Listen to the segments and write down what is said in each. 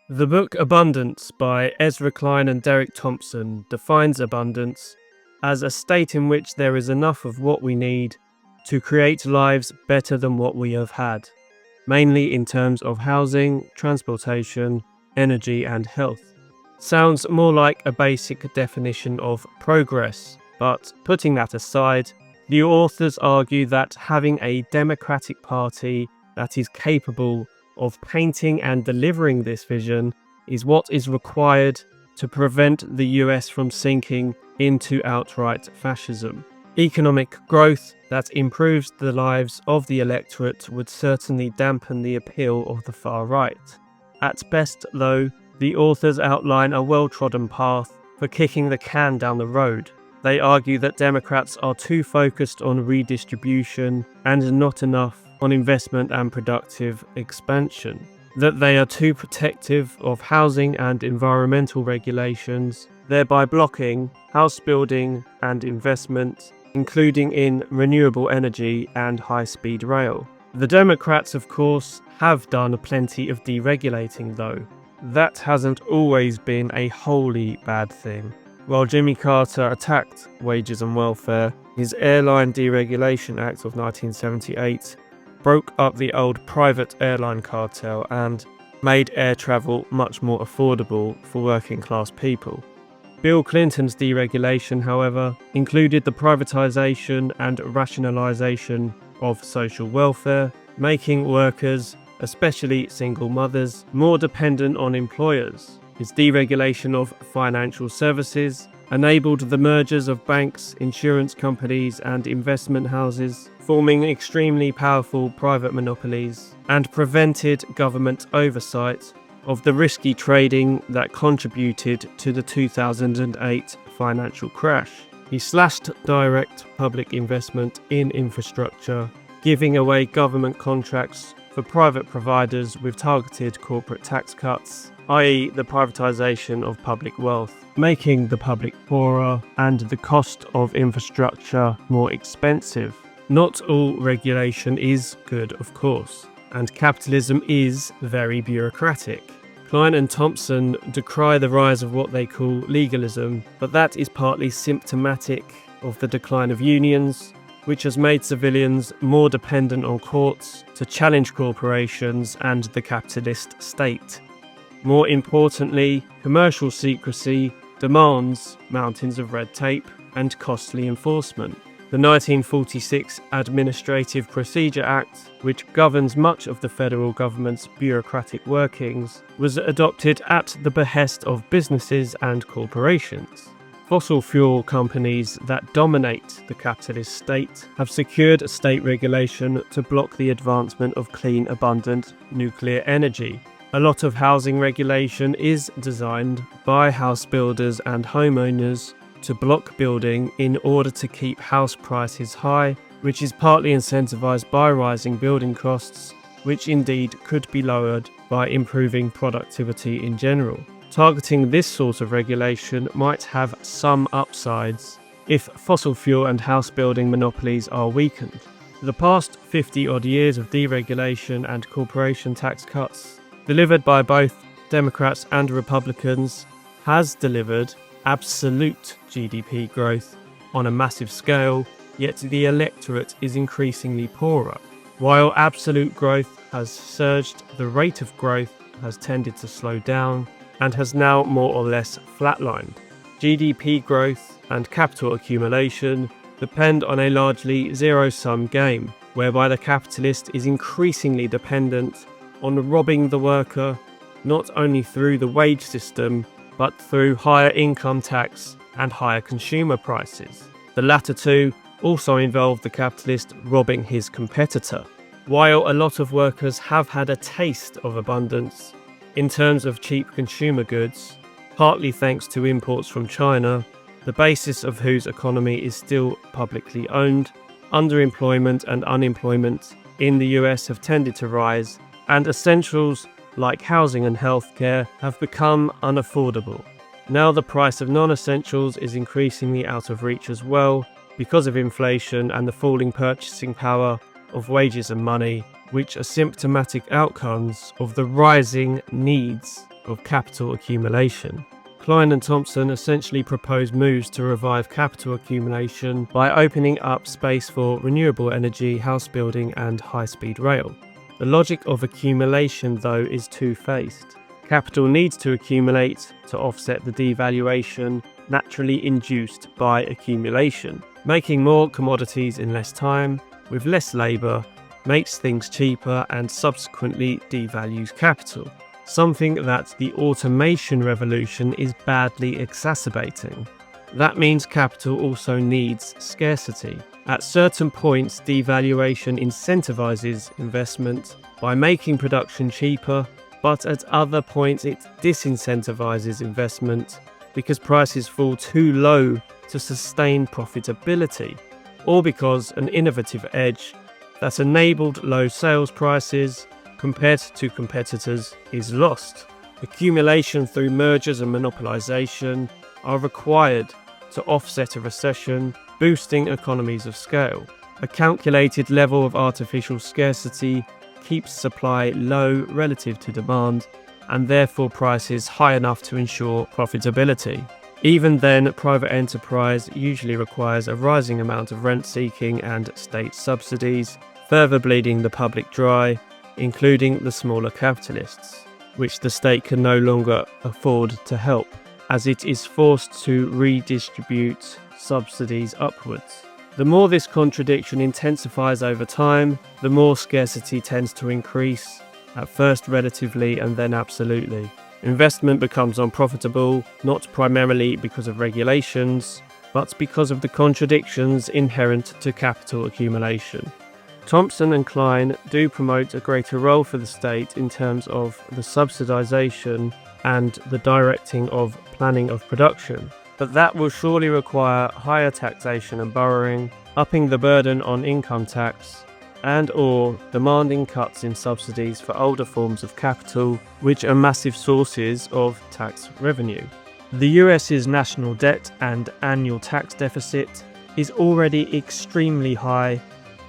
The book Abundance by Ezra, Klein and Thompson defines abundance as a state in which there is enough of what we need to create lives better than what we have had, mainly in terms of housing, transportation, energy and health. Sounds more like a basic definition of progress, but putting that aside, the authors argue that having a democratic party that is capable of painting and delivering this vision is what is required to prevent the US from sinking into outright fascism. Economic growth that improves the lives of the electorate would certainly dampen the appeal of the far right. At best, though, the authors outline a well-trodden path for kicking the can down the road. They argue that Democrats are too focused on redistribution and not enough on investment and productive expansion, that they are too protective of housing and environmental regulations, thereby blocking house building and investment, including in renewable energy and high-speed rail. The Democrats, of course, have done plenty of deregulating though. That hasn't always been a wholly bad thing. While Jimmy Carter attacked wages and welfare, his Airline Deregulation Act of 1978 broke up the old private airline cartel and made air travel much more affordable for working class people. Bill Clinton's deregulation, however, included the privatization and rationalization of social welfare, making workers, especially single mothers, more dependent on employers. His deregulation of financial services enabled the mergers of banks, insurance companies and investment houses, forming extremely powerful private monopolies, and prevented government oversight of the risky trading that contributed to the 2008 financial crash. He slashed direct public investment in infrastructure, giving away government contracts for private providers with targeted corporate tax cuts, i.e. the privatization of public wealth, making the public poorer and the cost of infrastructure more expensive. Not all regulation is good, of course, and capitalism is very bureaucratic. Klein and Thompson decry the rise of what they call legalism, but that is partly symptomatic of the decline of unions, which has made civilians more dependent on courts to challenge corporations and the capitalist state. More importantly, commercial secrecy demands mountains of red tape and costly enforcement. The 1946 Administrative Procedure Act, which governs much of the federal government's bureaucratic workings, was adopted at the behest of businesses and corporations. Fossil fuel companies that dominate the capitalist state have secured state regulation to block the advancement of clean, abundant nuclear energy. A lot of housing regulation is designed by house builders and homeowners to block building in order to keep house prices high, which is partly incentivized by rising building costs, which indeed could be lowered by improving productivity in general. Targeting this sort of regulation might have some upsides if fossil fuel and house building monopolies are weakened. The past 50-odd years of deregulation and corporation tax cuts, delivered by both Democrats and Republicans, has delivered absolute GDP growth on a massive scale, yet the electorate is increasingly poorer. While absolute growth has surged, the rate of growth has tended to slow down and has now more or less flatlined. GDP growth and capital accumulation depend on a largely zero-sum game, whereby the capitalist is increasingly dependent on robbing the worker, not only through the wage system, but through higher income tax and higher consumer prices. The latter two also involve the capitalist robbing his competitor. While a lot of workers have had a taste of abundance in terms of cheap consumer goods, partly thanks to imports from China, the basis of whose economy is still publicly owned, underemployment and unemployment in the US have tended to rise, and essentials like housing and healthcare have become unaffordable. Now the price of non-essentials is increasingly out of reach as well because of inflation and the falling purchasing power of wages and money, which are symptomatic outcomes of the rising needs of capital accumulation. Klein and Thompson essentially propose moves to revive capital accumulation by opening up space for renewable energy, house building, and high-speed rail. The logic of accumulation, though, is two-faced. Capital needs to accumulate to offset the devaluation naturally induced by accumulation. Making more commodities in less time, with less labour, makes things cheaper and subsequently devalues capital. Something that the automation revolution is badly exacerbating. That means capital also needs scarcity. At certain points, devaluation incentivizes investment by making production cheaper, but at other points it disincentivizes investment because prices fall too low to sustain profitability, or because an innovative edge that enabled low sales prices compared to competitors is lost. Accumulation through mergers and monopolization are required to offset a recession, boosting economies of scale. A calculated level of artificial scarcity keeps supply low relative to demand, and therefore prices high enough to ensure profitability. Even then, private enterprise usually requires a rising amount of rent-seeking and state subsidies, further bleeding the public dry, including the smaller capitalists, which the state can no longer afford to help, as it is forced to redistribute subsidies upwards. The more this contradiction intensifies over time, the more scarcity tends to increase, at first relatively and then absolutely. Investment becomes unprofitable, not primarily because of regulations, but because of the contradictions inherent to capital accumulation. Thompson and Klein do promote a greater role for the state in terms of the subsidization and the directing of planning of production, but that will surely require higher taxation and borrowing, upping the burden on income tax, and/or demanding cuts in subsidies for older forms of capital, which are massive sources of tax revenue. The US's national debt and annual tax deficit is already extremely high,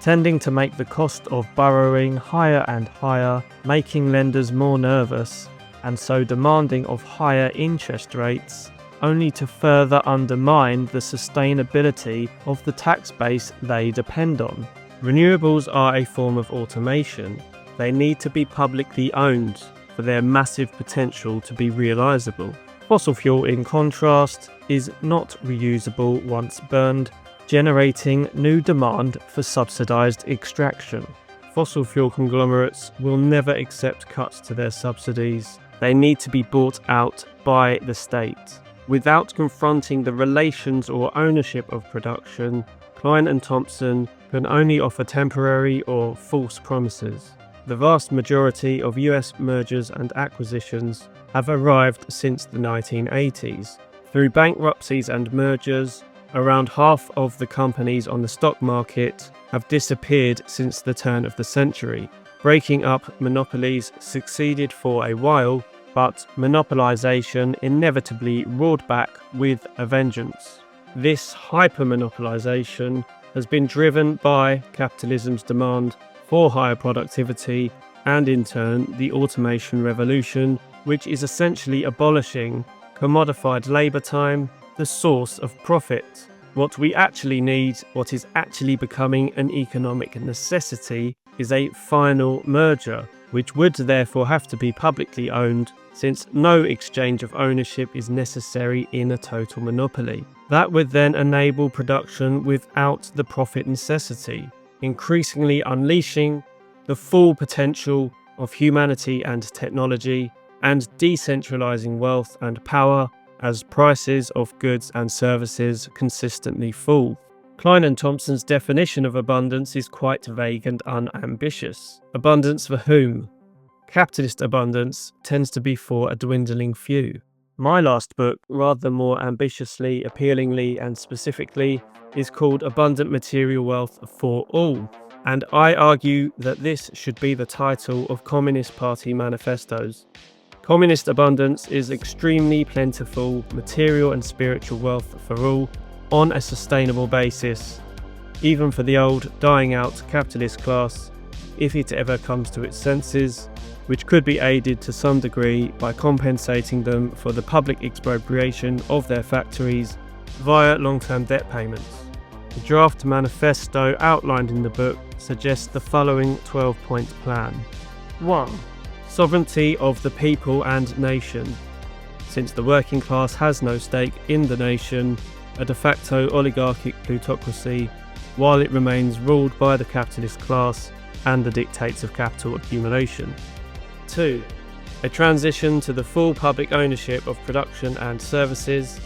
tending to make the cost of borrowing higher and higher, making lenders more nervous, and so demanding of higher interest rates, only to further undermine the sustainability of the tax base they depend on. Renewables are a form of automation. They need to be publicly owned for their massive potential to be realisable. Fossil fuel, in contrast, is not reusable once burned, generating new demand for subsidised extraction. Fossil fuel conglomerates will never accept cuts to their subsidies. They need to be bought out by the state. Without confronting the relations or ownership of production, Klein and Thompson can only offer temporary or false promises. The vast majority of US mergers and acquisitions have arrived since the 1980s. Through bankruptcies and mergers, around half of the companies on the stock market have disappeared since the turn of the century. Breaking up monopolies succeeded for a while, but monopolization inevitably roared back with a vengeance. This hyper-monopolization has been driven by capitalism's demand for higher productivity and, in turn, the automation revolution, which is essentially abolishing commodified labour time, the source of profit. What we actually need, what is actually becoming an economic necessity, is a final merger, which would therefore have to be publicly owned, since no exchange of ownership is necessary in a total monopoly. That would then enable production without the profit necessity, increasingly unleashing the full potential of humanity and technology, and decentralizing wealth and power as prices of goods and services consistently fall. Klein and Thompson's definition of abundance is quite vague and unambitious. Abundance for whom? Capitalist abundance tends to be for a dwindling few. My last book, rather more ambitiously, appealingly, and specifically, is called Abundant Material Wealth for All, and I argue that this should be the title of Communist Party manifestos. Communist abundance is extremely plentiful material and spiritual wealth for all on a sustainable basis, even for the old, dying out capitalist class, if it ever comes to its senses, which could be aided to some degree by compensating them for the public expropriation of their factories via long-term debt payments. The draft manifesto outlined in the book suggests the following 12-point plan. 1. Sovereignty of the people and nation. Since the working class has no stake in the nation, a de facto oligarchic plutocracy, while it remains ruled by the capitalist class and the dictates of capital accumulation. 2. A transition to the full public ownership of production and services,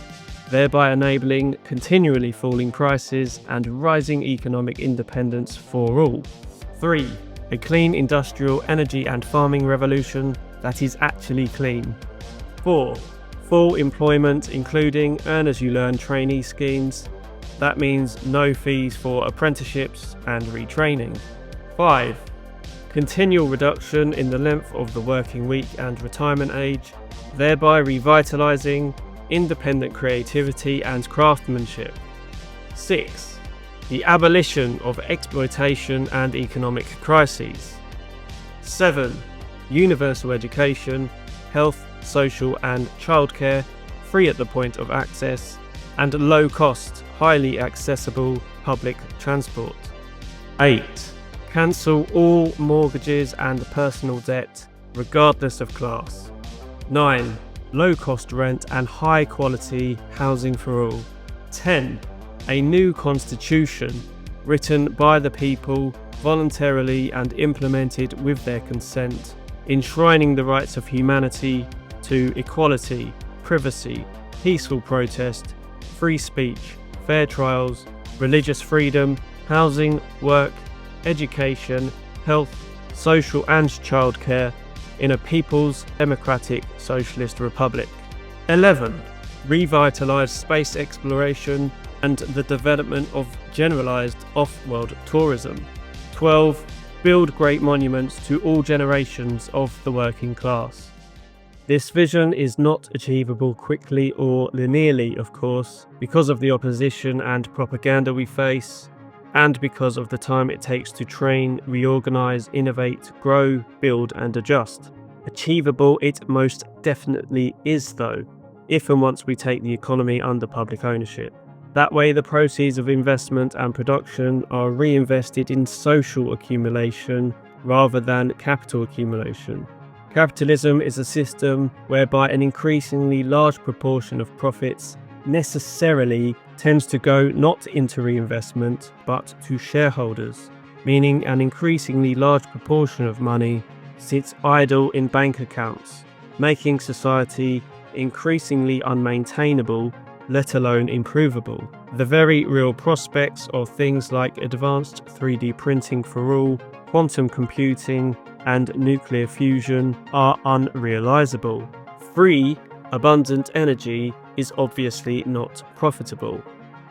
thereby enabling continually falling prices and rising economic independence for all. 3. A clean industrial, energy and farming revolution that is actually clean. 4. Full employment, including earn-as-you-learn trainee schemes. That means no fees for apprenticeships and retraining. 5. Continual reduction in the length of the working week and retirement age, thereby revitalising independent creativity and craftsmanship. 6. The abolition of exploitation and economic crises. 7. Universal education, health, social and childcare, free at the point of access, and low-cost, highly accessible public transport. 8. Cancel all mortgages and personal debt, regardless of class. 9. Low-cost rent and high-quality housing for all. 10. A new constitution, written by the people, voluntarily and implemented with their consent, enshrining the rights of humanity to equality, privacy, peaceful protest, free speech, fair trials, religious freedom, housing, work, education, health, social and childcare in a People's Democratic Socialist Republic. 11. Revitalise space exploration and the development of generalised off-world tourism. 12. Build great monuments to all generations of the working class. This vision is not achievable quickly or linearly, of course, because of the opposition and propaganda we face, and because of the time it takes to train, reorganise, innovate, grow, build and adjust. Achievable it most definitely is though, if and once we take the economy under public ownership. That way the proceeds of investment and production are reinvested in social accumulation rather than capital accumulation. Capitalism is a system whereby an increasingly large proportion of profits necessarily tends to go not into reinvestment but to shareholders, meaning an increasingly large proportion of money sits idle in bank accounts, making society increasingly unmaintainable, let alone improvable. The very real prospects of things like advanced 3D printing for all, quantum computing and nuclear fusion are unrealizable. Free, abundant energy is obviously not profitable.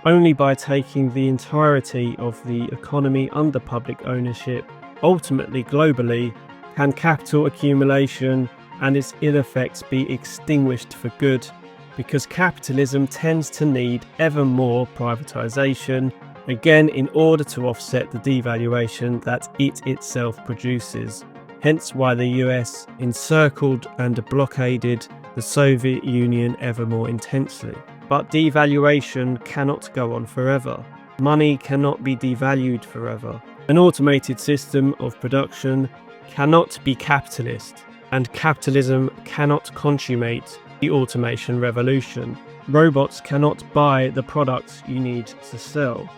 Only by taking the entirety of the economy under public ownership, ultimately globally, can capital accumulation and its ill effects be extinguished for good, because capitalism tends to need ever more privatization, again in order to offset the devaluation that it itself produces. Hence why the US encircled and blockaded the Soviet Union ever more intensely. But devaluation cannot go on forever. Money cannot be devalued forever. An automated system of production cannot be capitalist, and capitalism cannot consummate the automation revolution. Robots cannot buy the products you need to sell.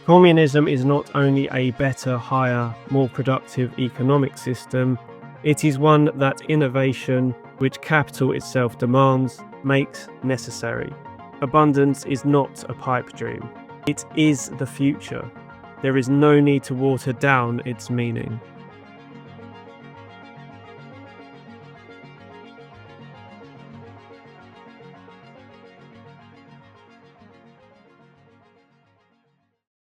Communism is not only a better, higher, more productive economic system, it is one that innovation, which capital itself demands, makes necessary. Abundance is not a pipe dream. It is the future. There is no need to water down its meaning.